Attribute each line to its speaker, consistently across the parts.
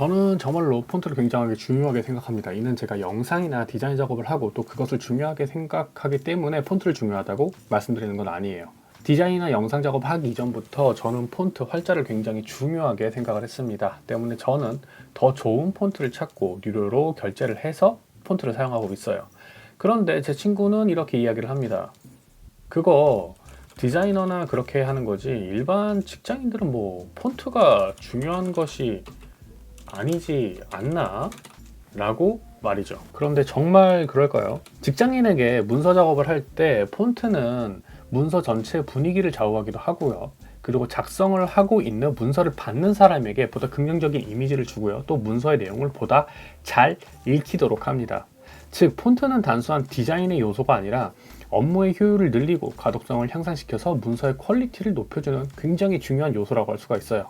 Speaker 1: 저는 정말로 폰트를 굉장하게 중요하게 생각합니다. 이는 제가 영상이나 디자인 작업을 하고 또 그것을 중요하게 생각하기 때문에 폰트를 중요하다고 말씀드리는 건 아니에요. 디자인이나 영상 작업하기 이전부터 저는 폰트 활자를 굉장히 중요하게 생각을 했습니다. 때문에 저는 더 좋은 폰트를 찾고 유료로 결제를 해서 폰트를 사용하고 있어요. 그런데 제 친구는 이렇게 이야기를 합니다. 그거 디자이너나 그렇게 하는 거지 일반 직장인들은 뭐 폰트가 중요한 것이 아니지 않나? 라고 말이죠. 그런데 정말 그럴까요? 직장인에게 문서 작업을 할 때 폰트는 문서 전체 분위기를 좌우하기도 하고요. 그리고 작성을 하고 있는 문서를 받는 사람에게 보다 긍정적인 이미지를 주고요. 또 문서의 내용을 보다 잘 읽히도록 합니다. 즉, 폰트는 단순한 디자인의 요소가 아니라 업무의 효율을 늘리고 가독성을 향상시켜서 문서의 퀄리티를 높여주는 굉장히 중요한 요소라고 할 수가 있어요.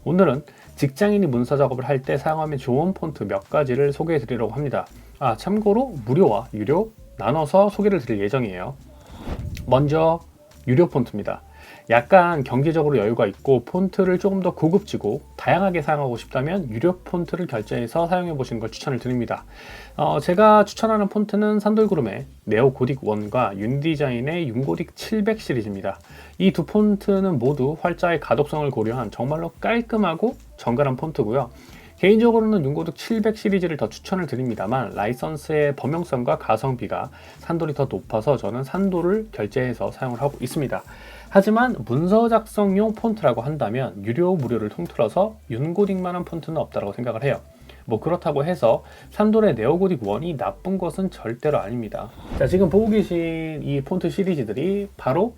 Speaker 1: 오늘은 직장인이 문서 작업을 할 때 사용하면 좋은 폰트 몇 가지를 소개해 드리려고 합니다. 참고로 무료와 유료 나눠서 소개를 드릴 예정이에요. 먼저 유료 폰트입니다. 약간 경제적으로 여유가 있고 폰트를 조금 더 고급지고 다양하게 사용하고 싶다면 유료 폰트를 결제해서 사용해 보시는 걸 추천을 드립니다. 제가 추천하는 폰트는 산돌그룹의 네오고딕 1과 윤디자인의 윤고딕 700 시리즈입니다. 이 두 폰트는 모두 활자의 가독성을 고려한 정말로 깔끔하고 정갈한 폰트고요. 개인적으로는 윤고딕 700 시리즈를 더 추천을 드립니다만 라이선스의 범용성과 가성비가 산돌이 더 높아서 저는 산돌을 결제해서 사용을 하고 있습니다. 하지만 문서 작성용 폰트라고 한다면 유료 무료를 통틀어서 윤고딕만한 폰트는 없다고 생각을 해요. 뭐 그렇다고 해서 산돌의 네오고딕 1이 나쁜 것은 절대로 아닙니다. 자, 지금 보고 계신 이 폰트 시리즈들이 바로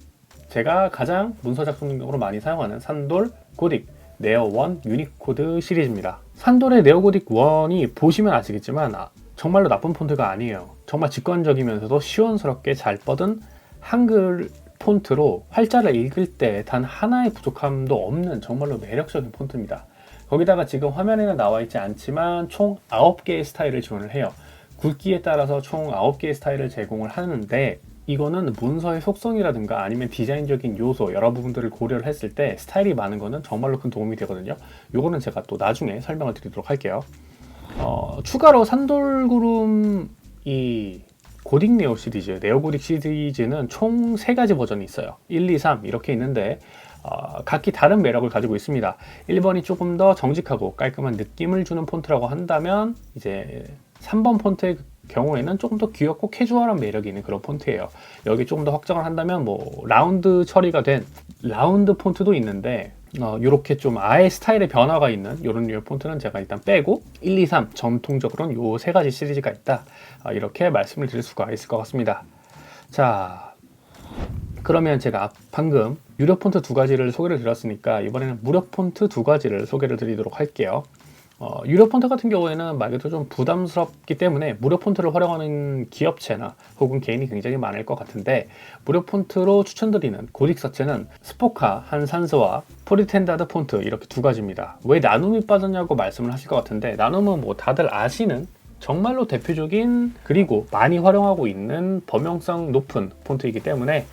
Speaker 1: 제가 가장 문서 작성용으로 많이 사용하는 산돌 고딕 네오1 유니코드 시리즈입니다. 산돌의 네오고딕 1이 보시면 아시겠지만 정말로 나쁜 폰트가 아니에요. 정말 직관적이면서도 시원스럽게 잘 뻗은 한글 폰트로 활자를 읽을 때 단 하나의 부족함도 없는 정말로 매력적인 폰트입니다. 거기다가 지금 화면에는 나와 있지 않지만 총 9개의 스타일을 지원을 해요. 굵기에 따라서 총 9개의 스타일을 제공을 하는데 이거는 문서의 속성이라든가 아니면 디자인적인 요소 여러 부분들을 고려를 했을 때 스타일이 많은 거는 정말로 큰 도움이 되거든요. 요거는 제가 또 나중에 설명을 드리도록 할게요. 추가로 산돌그룹 이 고딕 네오 시리즈, 네오고딕 시리즈는 총 3가지 버전이 있어요. 1, 2, 3 이렇게 있는데 각기 다른 매력을 가지고 있습니다. 1번이 조금 더 정직하고 깔끔한 느낌을 주는 폰트라고 한다면 이제 3번 폰트의 경우에는 조금 더 귀엽고 캐주얼한 매력이 있는 그런 폰트예요. 여기 조금 더 확장을 한다면 뭐 라운드 처리가 된 라운드 폰트도 있는데 이렇게 좀 아예 스타일의 변화가 있는 이런 류의 폰트는 제가 일단 빼고 1, 2, 3 전통적으로는 요 3가지 시리즈가 있다. 이렇게 말씀을 드릴 수가 있을 것 같습니다. 자, 그러면 제가 방금 유료 폰트 2가지를 소개를 드렸으니까 이번에는 무료 폰트 2가지를 소개를 드리도록 할게요. 유료 폰트 같은 경우에는 말 그대로 좀 부담스럽기 때문에 무료 폰트를 활용하는 기업체나 혹은 개인이 굉장히 많을 것 같은데 무료 폰트로 추천드리는 고딕서체는 스포카 한산스와 프리텐다드 폰트 이렇게 2가지입니다. 왜 나눔이 빠졌냐고 말씀을 하실 것 같은데 나눔은 뭐 다들 아시는 정말로 대표적인 그리고 많이 활용하고 있는 범용성 높은 폰트이기 때문에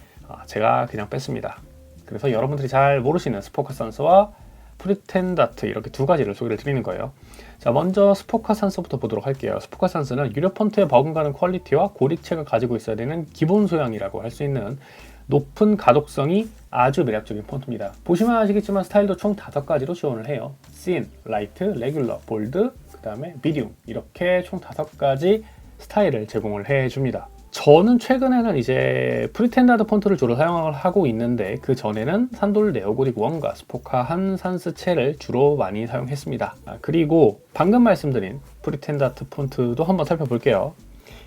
Speaker 1: 제가 그냥 뺐습니다. 그래서 여러분들이 잘 모르시는 스포카 산스와 프리텐다트 이렇게 2가지를 소개를 드리는 거예요. 자, 먼저 스포카 산스부터 보도록 할게요. 스포카 산스는 유료 폰트에 버금가는 퀄리티와 고딕체가 가지고 있어야 되는 기본 소양이라고 할 수 있는 높은 가독성이 아주 매력적인 폰트입니다. 보시면 아시겠지만 스타일도 총 5가지로 지원을 해요. 씬, 라이트, 레귤러, 볼드, 그 다음에 미디움 이렇게 총 5가지 스타일을 제공을 해줍니다. 저는 최근에는 이제 프리텐다드 폰트를 주로 사용을 하고 있는데 그 전에는 산돌 네오고딕 1과 스포카 한산스체를 주로 많이 사용했습니다. 그리고 방금 말씀드린 프리텐다드 폰트도 한번 살펴볼게요.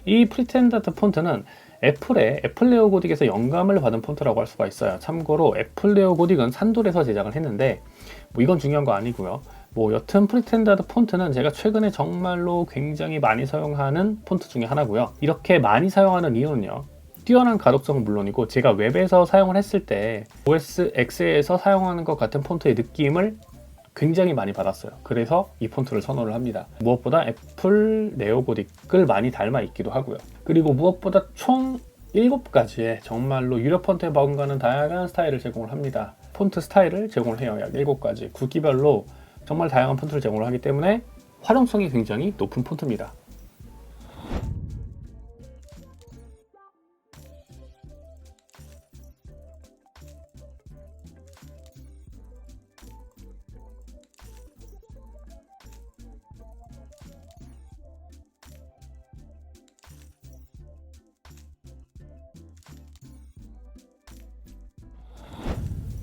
Speaker 1: 이 프리텐다드 폰트는 애플의 애플 네오고딕에서 영감을 받은 폰트라고 할 수가 있어요. 참고로 애플 네오고딕은 산돌에서 제작을 했는데 뭐 이건 중요한 거 아니고요. 뭐 여튼 프리텐다드 폰트는 제가 최근에 정말로 굉장히 많이 사용하는 폰트 중에 하나고요. 이렇게 많이 사용하는 이유는요. 뛰어난 가독성은 물론이고 제가 웹에서 사용을 했을 때 OS X에서 사용하는 것 같은 폰트의 느낌을 굉장히 많이 받았어요. 그래서 이 폰트를 선호를 합니다. 무엇보다 애플 네오고딕을 많이 닮아 있기도 하고요. 그리고 무엇보다 총 7가지의 정말로 유료 폰트에 버금가는 다양한 스타일을 제공을 합니다. 폰트 스타일을 제공을 해요. 약 7가지. 굵기별로 정말 다양한 폰트를 제공을 하기 때문에 활용성이 굉장히 높은 폰트입니다.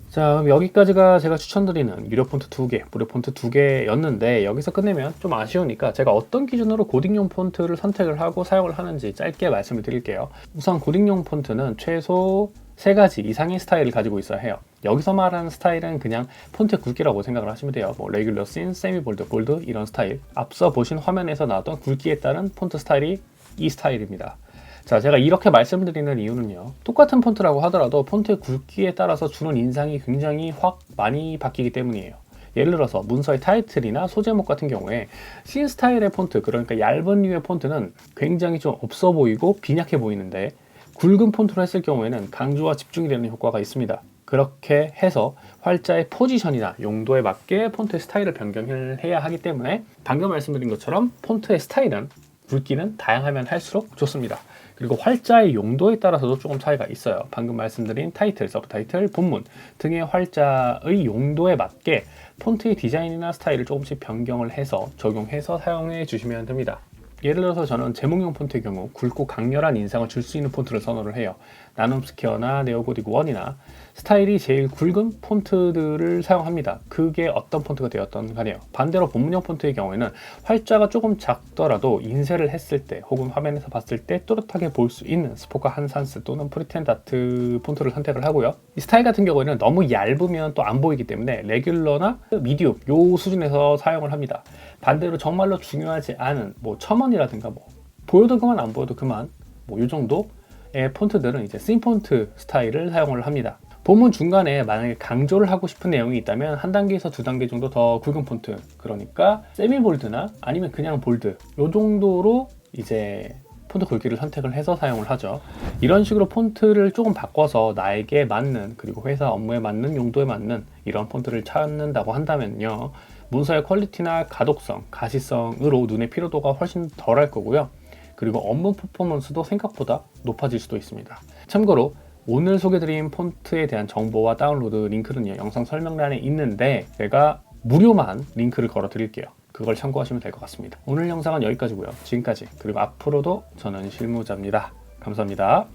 Speaker 1: 자, 그럼 여기까지가 제가 추천드리는 유료 폰트 2개, 무료 폰트 2개였는데 여기서 끝내면 좀 아쉬우니까 제가 어떤 기준으로 고딩용 폰트를 선택을 하고 사용을 하는지 짧게 말씀을 드릴게요. 우선 고딩용 폰트는 최소 3가지 이상의 스타일을 가지고 있어야 해요. 여기서 말하는 스타일은 그냥 폰트의 굵기라고 생각을 하시면 돼요. 뭐 레귤러, 씬, 세미 볼드, 볼드 이런 스타일. 앞서 보신 화면에서 나왔던 굵기에 따른 폰트 스타일이 이 스타일입니다. 자, 제가 이렇게 말씀드리는 이유는요. 똑같은 폰트라고 하더라도 폰트의 굵기에 따라서 주는 인상이 굉장히 확 많이 바뀌기 때문이에요. 예를 들어서 문서의 타이틀이나 소제목 같은 경우에 씬 스타일의 폰트, 그러니까 얇은 류의 폰트는 굉장히 좀 없어 보이고 빈약해 보이는데 굵은 폰트로 했을 경우에는 강조와 집중이 되는 효과가 있습니다. 그렇게 해서 활자의 포지션이나 용도에 맞게 폰트의 스타일을 변경을 해야 하기 때문에 방금 말씀드린 것처럼 폰트의 스타일은 굵기는 다양하면 할수록 좋습니다. 그리고 활자의 용도에 따라서도 조금 차이가 있어요. 방금 말씀드린 타이틀, 서브타이틀, 본문 등의 활자의 용도에 맞게 폰트의 디자인이나 스타일을 조금씩 변경을 해서 적용해서 사용해 주시면 됩니다. 예를 들어서 저는 제목용 폰트의 경우 굵고 강렬한 인상을 줄 수 있는 폰트를 선호를 해요. 나눔 스퀘어나 네오고딕 1이나 스타일이 제일 굵은 폰트들을 사용합니다. 그게 어떤 폰트가 되었던 간에요. 반대로 본문형 폰트의 경우에는 활자가 조금 작더라도 인쇄를 했을 때 혹은 화면에서 봤을 때 또렷하게 볼 수 있는 스포카 한산스 또는 프리텐다트 폰트를 선택을 하고요. 이 스타일 같은 경우에는 너무 얇으면 또 안 보이기 때문에 레귤러나 미디움 요 수준에서 사용을 합니다. 반대로 정말로 중요하지 않은 뭐 첨언이라든가 뭐 보여도 그만 안 보여도 그만 뭐 요 정도의 폰트들은 이제 씬 폰트 스타일을 사용을 합니다. 본문 중간에 만약에 강조를 하고 싶은 내용이 있다면 한 단계에서 두 단계 정도 더 굵은 폰트, 그러니까 세미 볼드나 아니면 그냥 볼드 요 정도로 이제 폰트 굵기를 선택을 해서 사용을 하죠. 이런 식으로 폰트를 조금 바꿔서 나에게 맞는, 그리고 회사 업무에 맞는, 용도에 맞는 이런 폰트를 찾는다고 한다면요, 문서의 퀄리티나 가독성, 가시성으로 눈의 피로도가 훨씬 덜할 거고요. 그리고 업무 퍼포먼스도 생각보다 높아질 수도 있습니다. 참고로 오늘 소개드린 폰트에 대한 정보와 다운로드 링크는요, 영상 설명란에 있는데 제가 무료만 링크를 걸어 드릴게요. 그걸 참고하시면 될 것 같습니다. 오늘 영상은 여기까지고요. 지금까지, 그리고 앞으로도 저는 실무자입니다. 감사합니다.